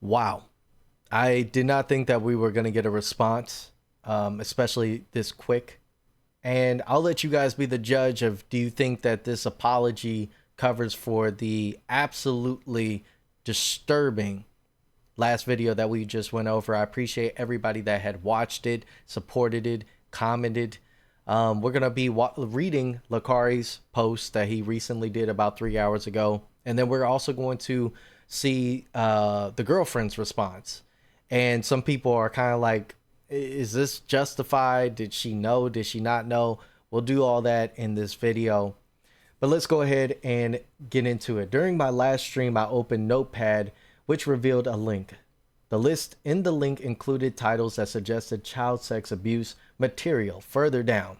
Wow. I did not think that we were going to get a response, especially this quick. And I'll let you guys be the judge of, do you think that this apology covers for the absolutely disturbing last video that we just went over. I appreciate everybody that had watched it, supported it, commented. We're going to be reading Lacari's post that he recently did about 3 hours ago. And then we're also going to see the girlfriend's response. And some people are kind of like, is this justified? Did she know? Did she not know? We'll do all that in this video. But let's go ahead and get into it. During my last stream, I opened Notepad, which revealed a link. The list in the link included titles that suggested child sex abuse material further down.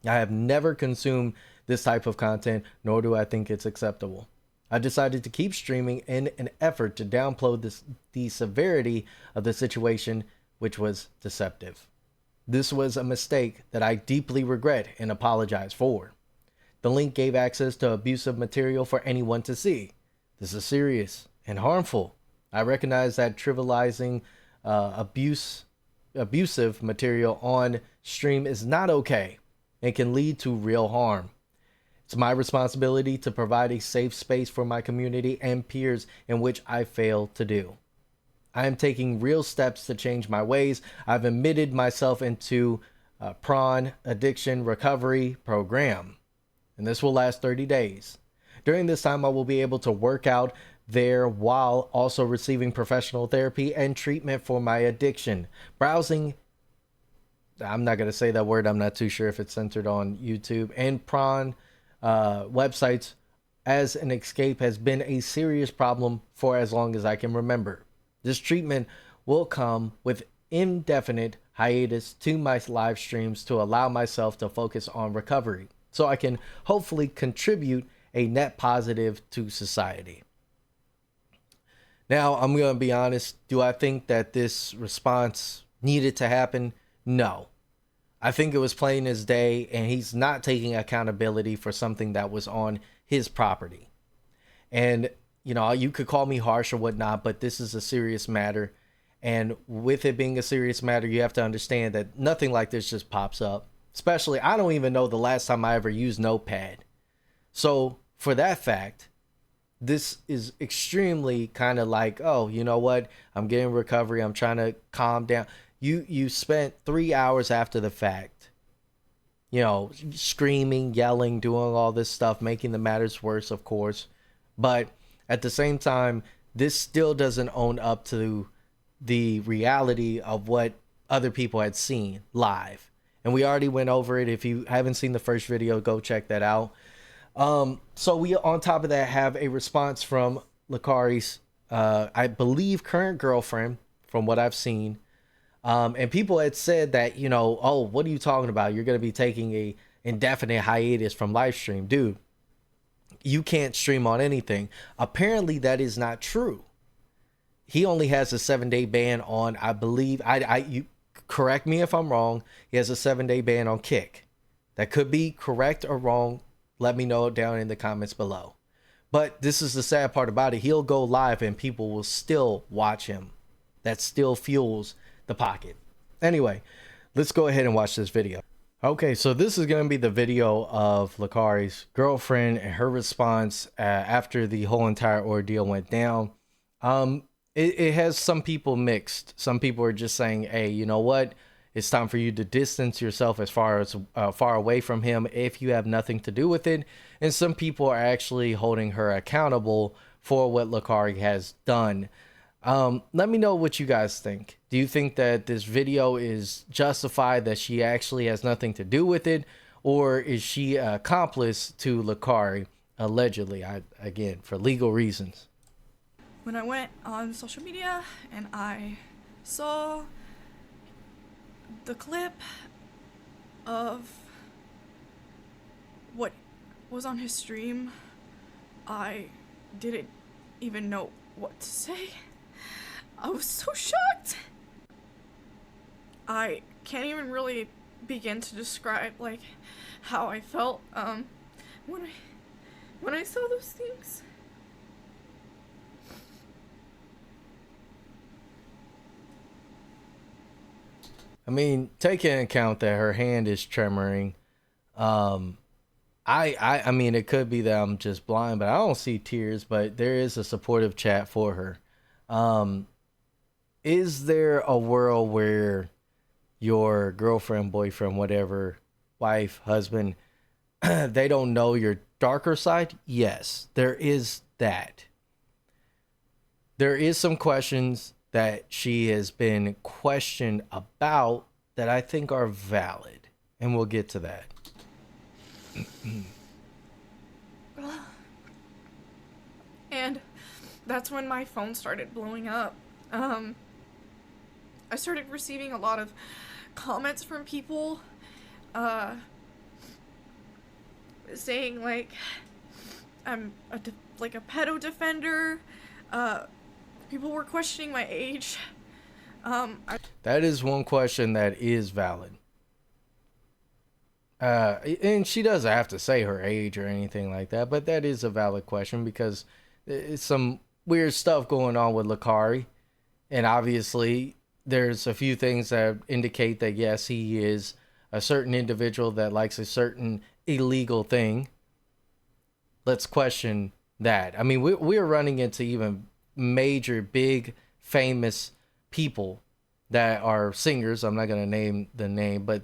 I have never consumed this type of content, nor do I think it's acceptable. I decided to keep streaming in an effort to downplay the severity of the situation, which was deceptive. This was a mistake that I deeply regret and apologize for. The link gave access to abusive material for anyone to see. This is serious and harmful. I recognize that trivializing abusive material on stream is not okay and can lead to real harm. It's my responsibility to provide a safe space for my community and peers, in which I fail to do. I am taking real steps to change my ways. I've admitted myself into a prawn addiction recovery program, and this will last 30 days. During this time, I will be able to work out there while also receiving professional therapy and treatment for my addiction. Browsing, I'm not going to say that word, I'm not too sure if it's centered on YouTube, and prawn websites as an escape has been a serious problem for as long as I can remember. This treatment will come with indefinite hiatus to my live streams to allow myself to focus on recovery, so I can hopefully contribute a net positive to society. Now, I'm going to be honest. Do I think that this response needed to happen? No. I think it was plain as day, and he's not taking accountability for something that was on his property. And, you know, you could call me harsh or whatnot, but this is a serious matter. And with it being a serious matter, you have to understand that nothing like this just pops up. Especially, I don't even know the last time I ever used Notepad. So for that fact, this is extremely kind of like, oh, you know what? I'm getting recovery. I'm trying to calm down. You spent 3 hours after the fact, you know, screaming, yelling, doing all this stuff, making the matters worse, of course. But at the same time, this still doesn't own up to the reality of what other people had seen live. And we already went over it. If you haven't seen the first video, go check that out. So we, on top of that, have a response from Lacari's, I believe, current girlfriend, from what I've seen. And people had said that, you know, oh, what are you talking about? You're going to be taking a indefinite hiatus from live stream. Dude, you can't stream on anything. Apparently that is not true. He only has a 7-day ban on, I believe, you correct me if I'm wrong. He has a 7-day ban on Kick. That could be correct or wrong. Let me know down in the comments below. But this is the sad part about it. He'll go live and people will still watch him. That still fuels the pocket. Anyway, let's go ahead and watch this video. Okay, so this is going to be the video of Lacari's girlfriend and her response after the whole entire ordeal went down. It has some people mixed. Some people are just saying, hey, you know what? It's time for you to distance yourself as far away from him if you have nothing to do with it. And some people are actually holding her accountable for what Lucari has done. Let me know what you guys think. Do you think that this video is justified, that she actually has nothing to do with it? Or is she an accomplice to Lucari, allegedly, again, for legal reasons? When I went on social media and I saw the clip of what was on his stream, I didn't even know what to say. I was so shocked. I can't even really begin to describe like how I felt when I saw those things. I mean, take into account that her hand is tremoring. Um, I mean, it could be that I'm just blind, but I don't see tears. But there is a supportive chat for her. Um, is there a world where your girlfriend, boyfriend, whatever, wife, husband, they don't know your darker side? Yes, there is that. There is some questions that she has been questioned about that I think are valid, and we'll get to that. And that's when my phone started blowing up. Um, I started receiving a lot of comments from people uh, saying like I'm like a pedo defender. Uh, People were questioning my age. I That is one question that is valid. And she doesn't have to say her age or anything like that, but that is a valid question because it's some weird stuff going on with Lacari, and obviously there's a few things that indicate that yes, he is a certain individual that likes a certain illegal thing. Let's question that. I mean, we're running into even major, big, famous people that are singers. I'm not gonna name the name, but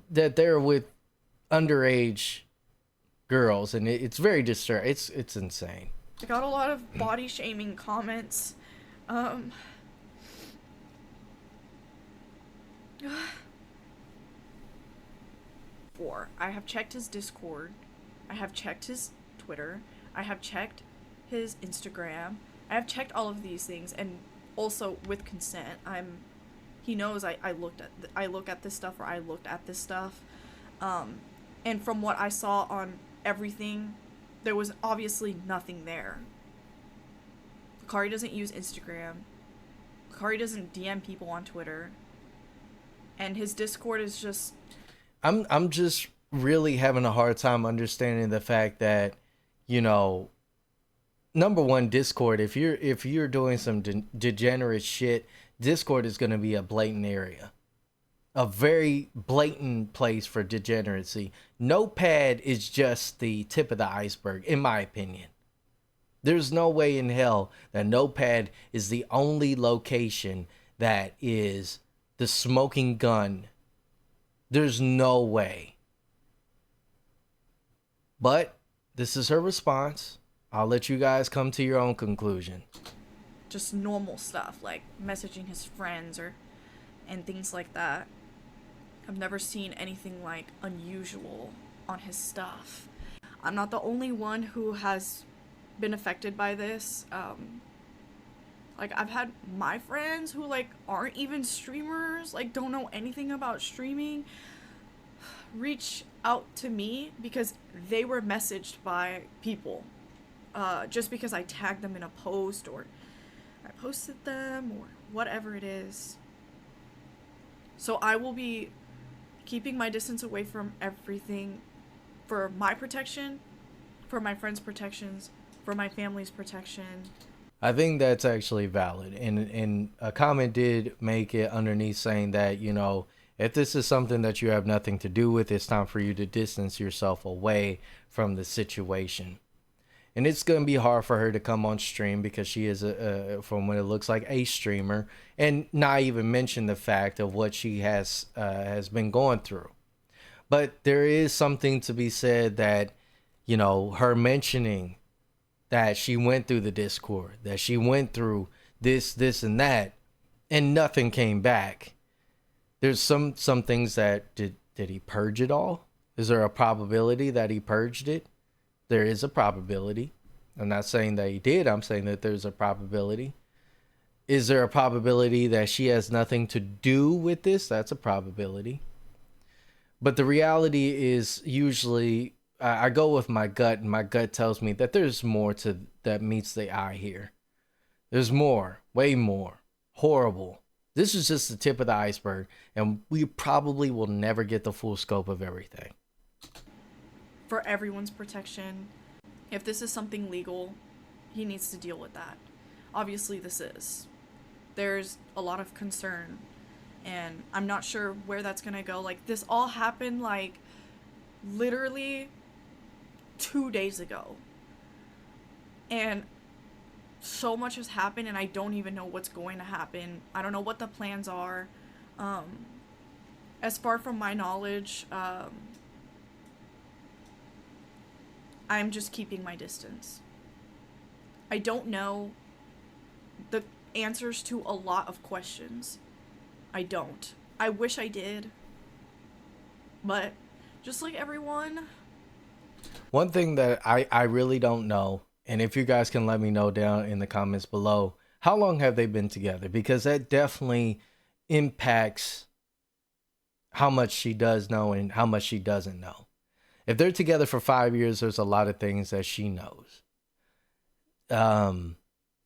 that they're with underage girls, and it's very disturbing. It's insane. got a lot of body shaming comments. Um, I have checked his Discord. I have checked his Twitter. I have checked his Instagram. I have checked all of these things, and also with consent. He knows I look at this stuff, or I looked at this stuff. Um, and from what I saw on everything, there was obviously nothing there. Lucari doesn't use Instagram. Lucari doesn't DM people on Twitter. And his Discord is just I'm just really having a hard time understanding the fact that, you know, number one, Discord. If you're doing some degenerate shit, Discord is going to be a blatant area, a very blatant place for degeneracy. Notepad is just the tip of the iceberg, in my opinion. There's no way in hell that Notepad is the only location that is the smoking gun. There's no way. But this is her response. I'll let you guys come to your own conclusion. just normal stuff, like messaging his friends or and things like that. I've never seen anything like unusual on his stuff. I'm not the only one who has been affected by this. Like I've had my friends who like aren't even streamers, like don't know anything about streaming, reach out to me because they were messaged by people. Just because I tagged them in a post or I posted them or whatever it is. So I will be keeping my distance away from everything for my protection, for my friends' protections, for my family's protection. I think that's actually valid. And a comment did make it underneath saying that, you know, if this is something that you have nothing to do with, it's time for you to distance yourself away from the situation. And it's going to be hard for her to come on stream because she is, from what it looks like, a streamer, and not even mention the fact of what she has been going through. But there is something to be said that, you know, her mentioning that she went through the Discord, that she went through this, and that, and nothing came back. There's some things that did he purge it all? Is there a probability that he purged it? There is a probability. I'm not saying that he did. I'm saying that there's a probability. Is there a probability that she has nothing to do with this? That's a probability. But the reality is usually I go with my gut, and my gut tells me that there's more to that meets the eye here. There's more, way more. Horrible. This is just the tip of the iceberg, and we probably will never get the full scope of everything. For everyone's protection, if this is something legal, he needs to deal with that. Obviously, this is. There's a lot of concern and I'm not sure where that's gonna go. Like, this all happened, like, literally 2 days ago. And so much has happened, and I don't even know what's going to happen. I don't know what the plans are. As far from my knowledge, I'm just keeping my distance. I don't know the answers to a lot of questions. I don't. I wish I did. But just like everyone. One thing that I really don't know, and if you guys can let me know down in the comments below, how long have they been together? Because that definitely impacts how much she does know and how much she doesn't know. If they're together for 5 years, there's a lot of things that she knows.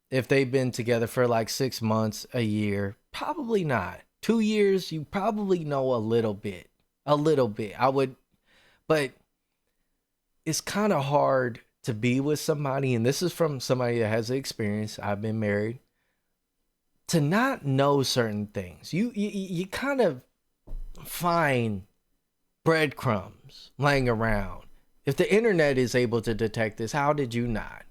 If they've been together for like 6 months, a year, probably not. 2 years, you probably know a little bit. I would, but it's kind of hard to be with somebody, and this is from somebody that has the experience. I've been married. To not know certain things, you kind of find breadcrumbs laying around. If the internet is able to detect this, how did you not?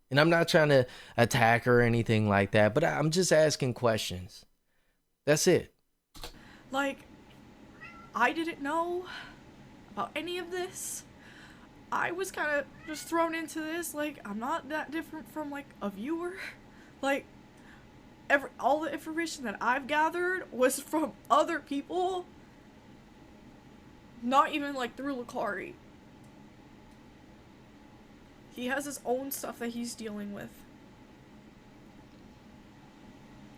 And I'm not trying to attack her or anything like that, but I'm just asking questions. That's it. Like, I didn't know about any of this. I was kind of just thrown into this. Like, I'm not that different from, like, a viewer. Like, all the information that I've gathered was from other people. Not even, like, through Lacari. He has his own stuff that he's dealing with.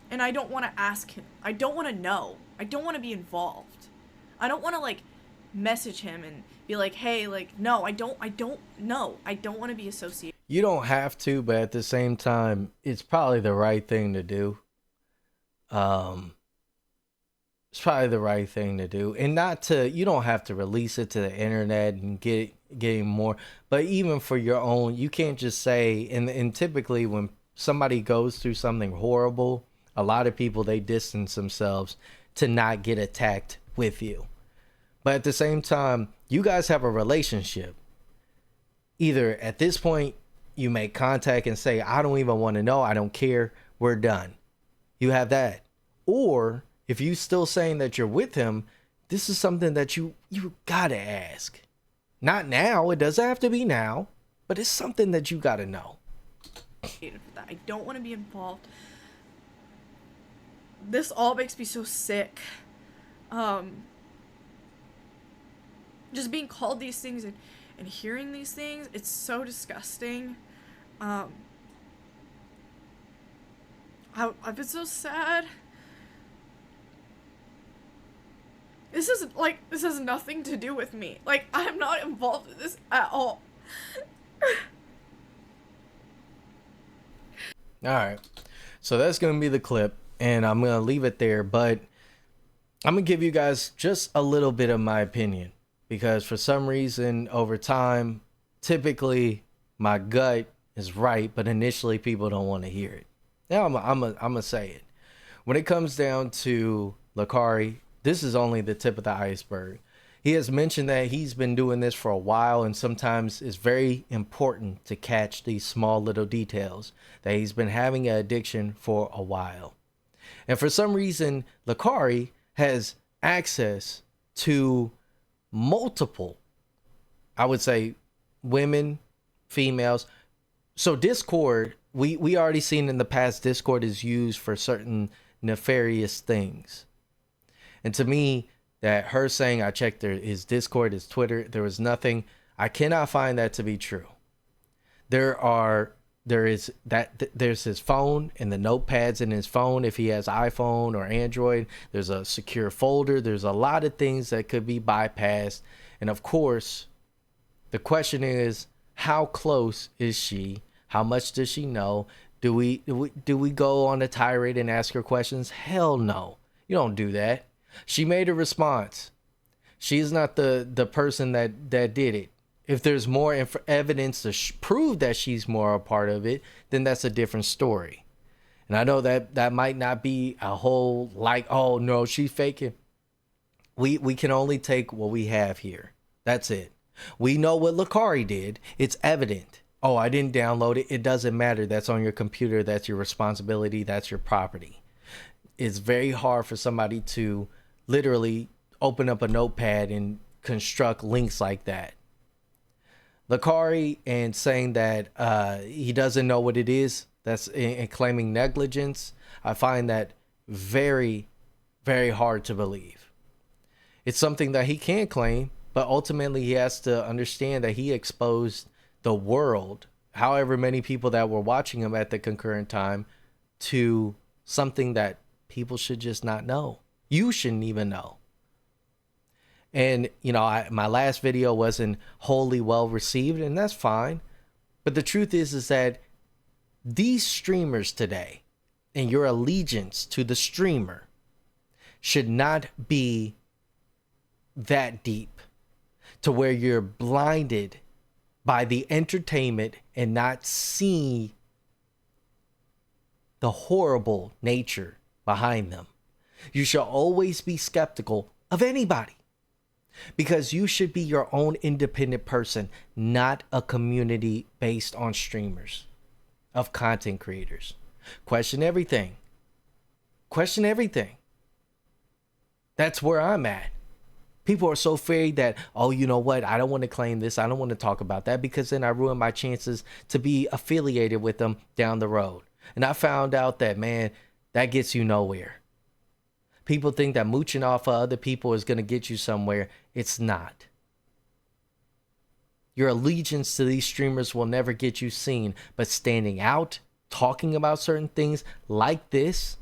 And I don't want to ask him. I don't want to know. I don't want to be involved. I don't want to, like, message him and be like, hey, like, no, I don't know. I don't want to be associated. You don't have to, but at the same time, it's probably the right thing to do. It's probably the right thing to do, and not to, you don't have to release it to the internet and getting more, but even for your own, you can't just say, and typically when somebody goes through something horrible, a lot of people, they distance themselves to not get attacked with you. But at the same time, you guys have a relationship. Either at this point, you make contact and say, I don't even want to know, I don't care, we're done. You have that. Or if you still saying that you're with him, this is something that you gotta ask. Not now, it doesn't have to be now, but it's something that you gotta know. I don't want to be involved. This all makes me so sick. Just being called these things and hearing these things, it's so disgusting. I've been so sad. This has nothing to do with me. Like, I'm not involved in this at all. Alright, so that's going to be the clip, and I'm going to leave it there, but I'm going to give you guys just a little bit of my opinion, because for some reason, over time, typically, my gut is right, but initially, people don't want to hear it. Now, I'm going to say it. When it comes down to Lacari, this is only the tip of the iceberg. He has mentioned that he's been doing this for a while, and sometimes it's very important to catch these small little details, that he's been having an addiction for a while. And for some reason, Lacari has access to multiple, I would say, women, females. So Discord, we already seen in the past, Discord is used for certain nefarious things. And to me, that her saying I checked his Discord, his Twitter, there was nothing, I cannot find that to be true. There's his phone and the notepads in his phone. If he has iPhone or Android, there's a secure folder. There's a lot of things that could be bypassed. And of course, the question is, how close is she? How much does she know? Do we go on a tirade and ask her questions? Hell no. You don't do that. She made a response. She's not the person that did it. If there's more evidence to prove that she's more a part of it, then that's a different story. And I know that that might not be a whole like, oh no, she's faking. We can only take what we have here. That's it. We know what Lacari did. It's evident. Oh, I didn't download it. It doesn't matter. That's on your computer. That's your responsibility. That's your property. It's very hard for somebody to literally open up a notepad and construct links like that. Lacari and saying that he doesn't know what it is, that's and claiming negligence, I find that very, very hard to believe. It's something that he can claim, but ultimately he has to understand that he exposed the world, however many people that were watching him at the concurrent time, to something that people should just not know. You shouldn't even know. And, you know, my last video wasn't wholly well received, and that's fine. But the truth is that these streamers today and your allegiance to the streamer should not be that deep to where you're blinded by the entertainment and not see the horrible nature behind them. You should always be skeptical of anybody, because you should be your own independent person, not a community based on streamers, of content creators. Question everything. Question everything. That's where I'm at. People are so afraid that, oh, you know what? I don't want to claim this. I don't want to talk about that, because then I ruin my chances to be affiliated with them down the road. And I found out that, man, that gets you nowhere. People think that mooching off of other people is going to get you somewhere. It's not. Your allegiance to these streamers will never get you seen, but standing out, talking about certain things like this,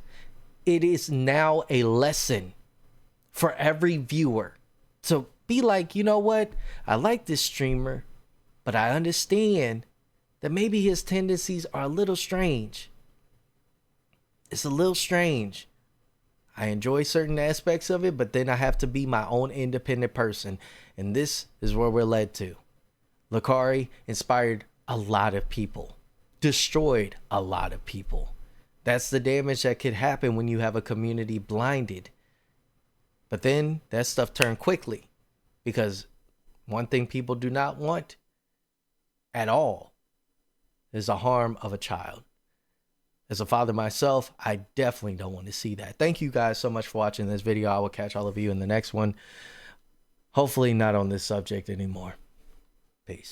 it is now a lesson for every viewer to be like, you know what? I like this streamer, but I understand that maybe his tendencies are a little strange. It's a little strange. I enjoy certain aspects of it, but then I have to be my own independent person. And this is where we're led to. Lucari inspired a lot of people, destroyed a lot of people. That's the damage that could happen when you have a community blinded. But then that stuff turned quickly, because one thing people do not want at all is the harm of a child. As a father myself, I definitely don't want to see that. Thank you guys so much for watching this video. I will catch all of you in the next one. Hopefully not on this subject anymore. Peace.